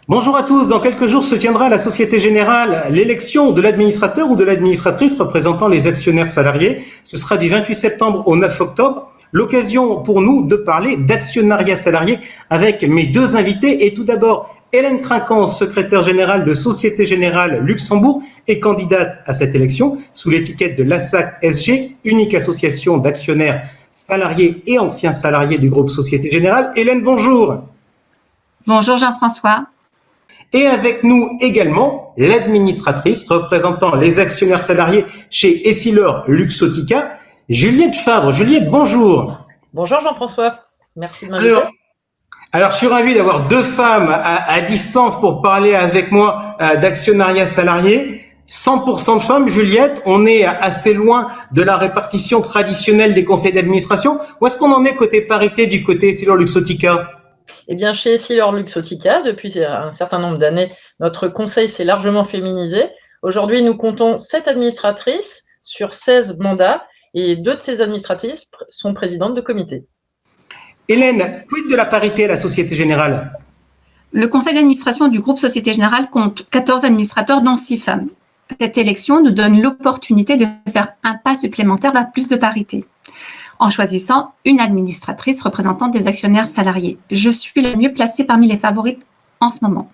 Bonjour à tous. Dans quelques jours se tiendra à la Société Générale l'élection de l'administrateur ou de l'administratrice représentant les actionnaires salariés. Ce sera du 28 septembre au 9 octobre. L'occasion pour nous de parler d'actionnariat salarié avec mes deux invités. Et tout d'abord, Hélène Trinquant, secrétaire générale de Société Générale Luxembourg et candidate à cette élection sous l'étiquette de l'ASSAC SG, unique association d'actionnaires salariés et anciens salariés du groupe Société Générale. Hélène, bonjour. Bonjour Jean-François. Et avec nous également l'administratrice représentant les actionnaires salariés chez Essilor Luxotica, Juliette Fabre. Juliette, bonjour. Bonjour Jean-François, merci de m'inviter. Alors, je suis ravi d'avoir deux femmes à distance pour parler avec moi d'actionnariat salarié. 100% de femmes, Juliette, on est assez loin de la répartition traditionnelle des conseils d'administration. Où est-ce qu'on en est côté parité du côté Essilor Luxotica ? Eh bien, chez Essilor Luxotica, depuis un certain nombre d'années, notre conseil s'est largement féminisé. Aujourd'hui, nous comptons 7 administratrices sur 16 mandats et 2 de ces administratrices sont présidentes de comité. Hélène, quid de la parité à la Société Générale ? Le conseil d'administration du groupe Société Générale compte 14 administrateurs, dont 6 femmes. Cette élection nous donne l'opportunité de faire un pas supplémentaire vers plus de parité, en choisissant une administratrice représentante des actionnaires salariés. Je suis la mieux placée parmi les favorites en ce moment.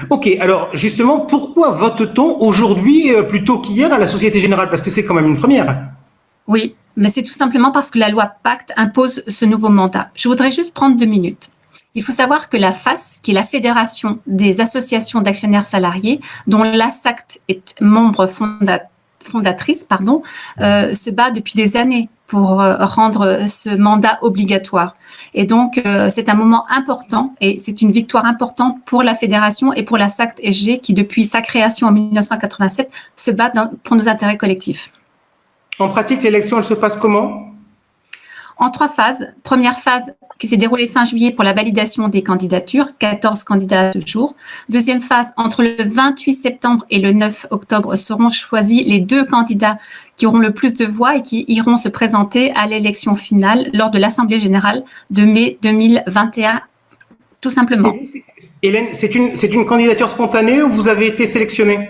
Ok, alors justement, pourquoi vote-t-on aujourd'hui plutôt qu'hier à la Société Générale ? Parce que c'est quand même une première. Oui, mais c'est tout simplement parce que la loi Pacte impose ce nouveau mandat. Je voudrais juste prendre 2 minutes. Il faut savoir que la FAS, qui est la Fédération des associations d'actionnaires salariés, dont l'ASSAC est membre fondatrice, se bat depuis des années pour rendre ce mandat obligatoire. Et donc, c'est un moment important et c'est une victoire importante pour la fédération et pour la SAC-SG qui, depuis sa création en 1987, se bat pour nos intérêts collectifs. En pratique, l'élection, elle se passe comment ? En 3 phases. Première phase qui s'est déroulée fin juillet pour la validation des candidatures, 14 candidats ce jour. Deuxième phase, entre le 28 septembre et le 9 octobre seront choisis les 2 candidats qui auront le plus de voix et qui iront se présenter à l'élection finale lors de l'Assemblée générale de mai 2021, tout simplement. Hélène, c'est une candidature spontanée ou vous avez été sélectionnée ?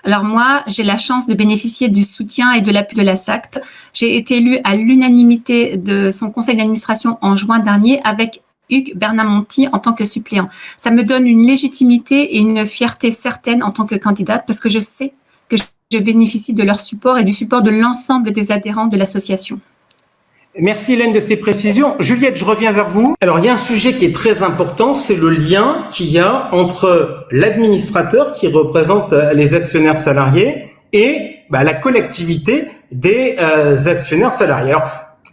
Alors moi, j'ai la chance de bénéficier du soutien et de l'appui de la SACT. J'ai été élue à l'unanimité de son conseil d'administration en juin dernier avec Hugues Bernamonti en tant que suppléant. Ça me donne une légitimité et une fierté certaine en tant que candidate parce que je sais que je bénéficie de leur support et du support de l'ensemble des adhérents de l'association. Merci Hélène de ces précisions. Juliette, je reviens vers vous. Alors, il y a un sujet qui est très important, c'est le lien qu'il y a entre l'administrateur qui représente les actionnaires salariés et la collectivité des actionnaires salariés. Alors,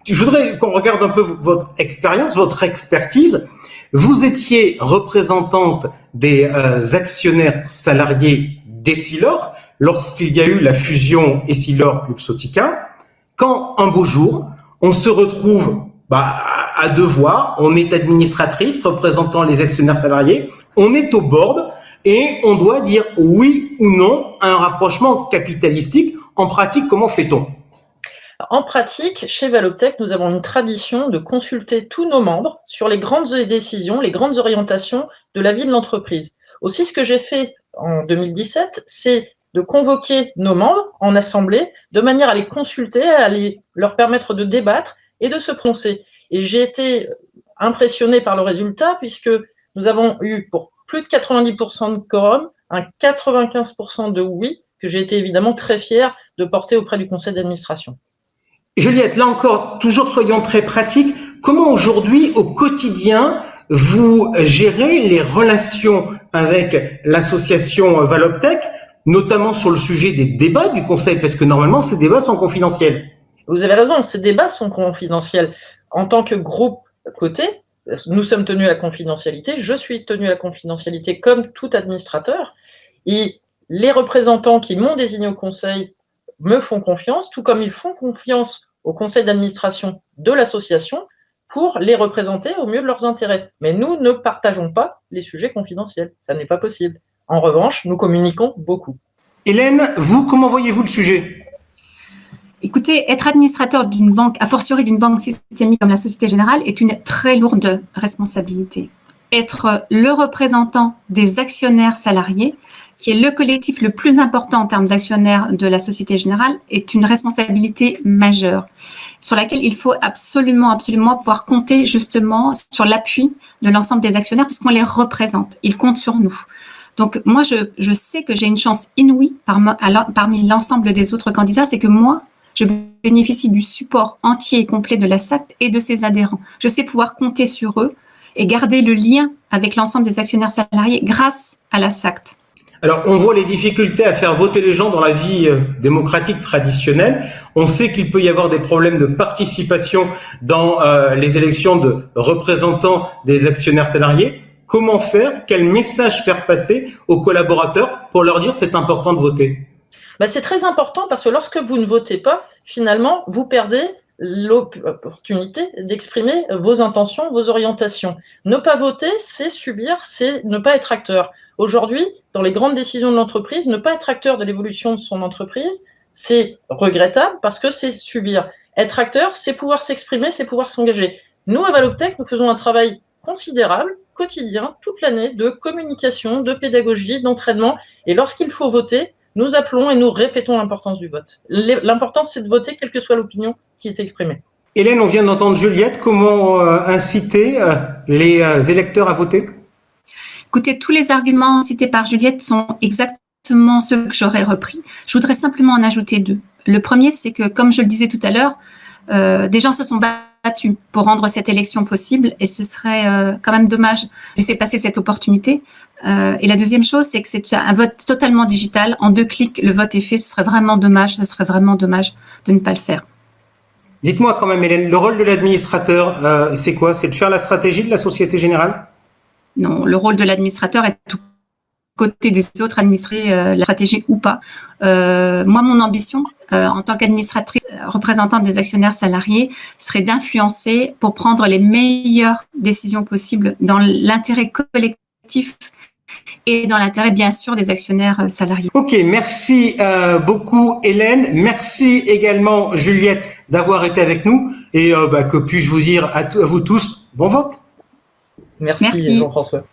je voudrais qu'on regarde un peu votre expérience, votre expertise. Vous étiez représentante des actionnaires salariés d'Essilor lorsqu'il y a eu la fusion Essilor-Luxotica. Quand, un beau jour, on se retrouve à devoir, on est administratrice représentant les actionnaires salariés, on est au board et on doit dire oui ou non à un rapprochement capitalistique. En pratique, comment fait-on ? En pratique, chez Valoptec, nous avons une tradition de consulter tous nos membres sur les grandes décisions, les grandes orientations de la vie de l'entreprise. Aussi, ce que j'ai fait en 2017, c'est de convoquer nos membres en assemblée de manière à les consulter, à leur permettre de débattre et de se prononcer. Et j'ai été impressionné par le résultat puisque nous avons eu pour plus de 90% de quorum, un 95% de oui, que j'ai été évidemment très fier de porter auprès du conseil d'administration. Juliette, là encore, toujours soyons très pratiques. Comment aujourd'hui, au quotidien, vous gérez les relations avec l'association Valoptec, notamment sur le sujet des débats du conseil, parce que normalement, ces débats sont confidentiels. Vous avez raison, ces débats sont confidentiels. En tant que groupe coté, nous sommes tenus à la confidentialité, je suis tenu à la confidentialité comme tout administrateur, et les représentants qui m'ont désigné au conseil me font confiance, tout comme ils font confiance au conseil d'administration de l'association pour les représenter au mieux de leurs intérêts. Mais nous ne partageons pas les sujets confidentiels, ça n'est pas possible. En revanche, nous communiquons beaucoup. Hélène, vous, comment voyez-vous le sujet ? Écoutez, être administrateur d'une banque, a fortiori d'une banque systémique comme la Société Générale, est une très lourde responsabilité. être le représentant des actionnaires salariés, qui est le collectif le plus important en termes d'actionnaires de la Société Générale, est une responsabilité majeure sur laquelle il faut absolument pouvoir compter justement sur l'appui de l'ensemble des actionnaires puisqu'on les représente. Ils comptent sur nous. Donc moi, je sais que j'ai une chance inouïe parmi l'ensemble des autres candidats, c'est que moi, je bénéficie du support entier et complet de la SACT et de ses adhérents. Je sais pouvoir compter sur eux et garder le lien avec l'ensemble des actionnaires salariés grâce à la SACT. Alors, on voit les difficultés à faire voter les gens dans la vie démocratique traditionnelle. On sait qu'il peut y avoir des problèmes de participation dans les élections de représentants des actionnaires salariés. Comment faire? Quel message faire passer aux collaborateurs pour leur dire c'est important de voter? C'est très important parce que lorsque vous ne votez pas, finalement, vous perdez l'opportunité d'exprimer vos intentions, vos orientations. Ne pas voter, c'est subir, c'est ne pas être acteur. Aujourd'hui, dans les grandes décisions de l'entreprise, ne pas être acteur de l'évolution de son entreprise, c'est regrettable parce que c'est subir. Être acteur, c'est pouvoir s'exprimer, c'est pouvoir s'engager. Nous, à Valoptech, nous faisons un travail considérable, quotidien, toute l'année, de communication, de pédagogie, d'entraînement. Et lorsqu'il faut voter, nous appelons et nous répétons l'importance du vote. L'important, c'est de voter, quelle que soit l'opinion qui est exprimée. Hélène, on vient d'entendre Juliette. Comment inciter les électeurs à voter? Écoutez, tous les arguments cités par Juliette sont exactement ceux que j'aurais repris. Je voudrais simplement en ajouter deux. Le premier, c'est que, comme je le disais tout à l'heure, des gens se sont battus pour rendre cette élection possible et ce serait quand même dommage de laisser passer cette opportunité. Et la deuxième chose, c'est que c'est un vote totalement digital. En 2 clics, le vote est fait. Ce serait vraiment dommage de ne pas le faire. Dites-moi quand même, Hélène, le rôle de l'administrateur, c'est quoi? C'est de faire la stratégie de la Société Générale? Non, le rôle de l'administrateur est aux côtés des autres administrés, la stratégie ou pas. Moi, mon ambition, en tant qu'administratrice représentante des actionnaires salariés, serait d'influencer pour prendre les meilleures décisions possibles dans l'intérêt collectif et dans l'intérêt, bien sûr, des actionnaires salariés. Ok, merci beaucoup Hélène. Merci également Juliette d'avoir été avec nous. Et que puis-je vous dire à vous tous, bon vote. Merci. Jean-François.